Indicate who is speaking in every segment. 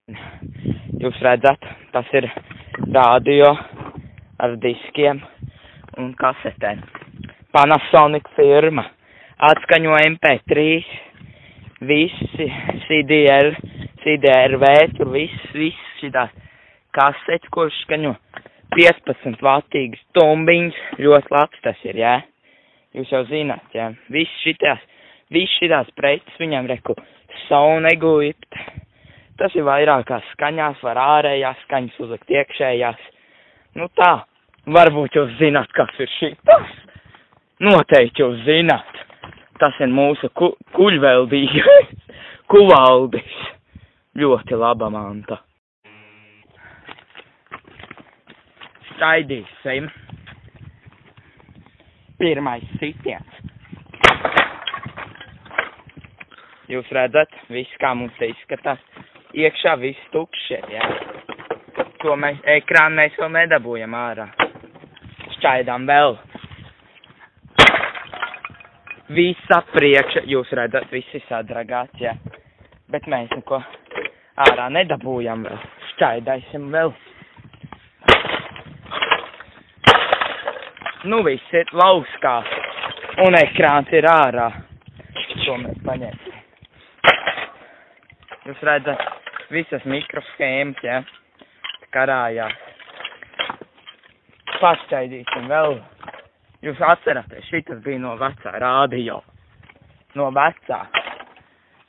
Speaker 1: Jūs redzat, tas ir radio ar diskiem un kasetēm. Panasonic firma. Atskaņo MP3, visi CDRV, tur viss šitās kasetes, ko skaņo 15 vatīgas tumbiņas. Ļoti labs tas ir, jā? Jūs jau zināt, jā? Viss šitās preces viņam reku Soneguipt. Tas ir vairākās skaņās, var ārējās skaņas uzlikt iekšējās. Nu tā, varbūt jūs zināt, kas ir šitas. Noteikti jūs zināt. Tas ir mūsu kuļveldīgais kuvaldis. Ļoti laba manta. Skaidīsim. Pirmais sitiens. Jūs redzat, viss kā mums te izskatās. Iekšā viss tukšie, jā. To ekrānu mēs vēl nedabūjam ārā. Šķaidām vēl. Viss apriekša, jūs redzat, viss ir sadragāts, jā. Bet mēs neko ārā nedabūjam vēl. Šķaidāsim vēl. Nu viss ir lauskās. Un ekrāns ir ārā. To mēs paņemsim. Jūs redzat, visas mikroshēmas, jā, karājās. Pašķaidīsim vēl. Jūs atceraties, šitas bija no vecā radio. No vecā.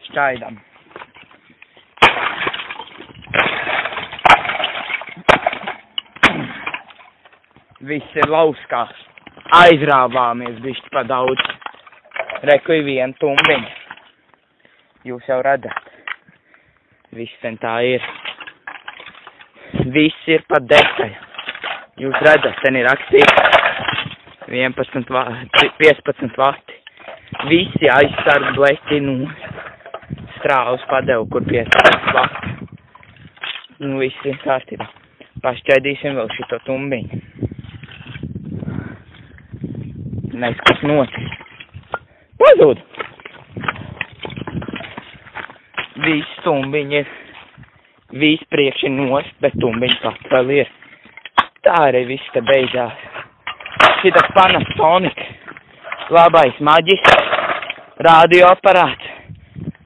Speaker 1: Šķaidam. Viss ir lauskās. Aizrāvāmies bišķi pa daudz. Reku ir viena tumbiņa. Jūs jau redzat. Viss ten tā ir. Viss ir pa detaļu. Jūs redzat, ten ir rakstīts 15 vati. Visi aizsargbleti no strāvas padevu, kur 15 vati. Nu, viss ir kārtībā. Pašķaidīsim vēl šito tumbiņu. Nes, kas notiek. Pazūd! Viss tumbiņi ir. Viss priekši nost, bet tumbiņi pats vēl ir. Tā arī viss te beidzās. Šitas Panasonic. Labais maģis. Radioaparāts.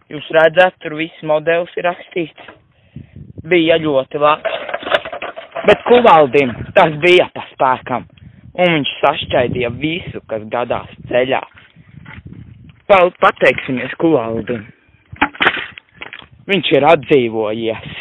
Speaker 1: Jūs redzat, tur viss modelis ir rakstīts. Bija ļoti labs. Bet kuvaldim tas bija pa spēkam. Un viņš sašķaidīja visu, kas gadās ceļā. Pateiksimies kuvaldim. Viņš ir atdzīvojies.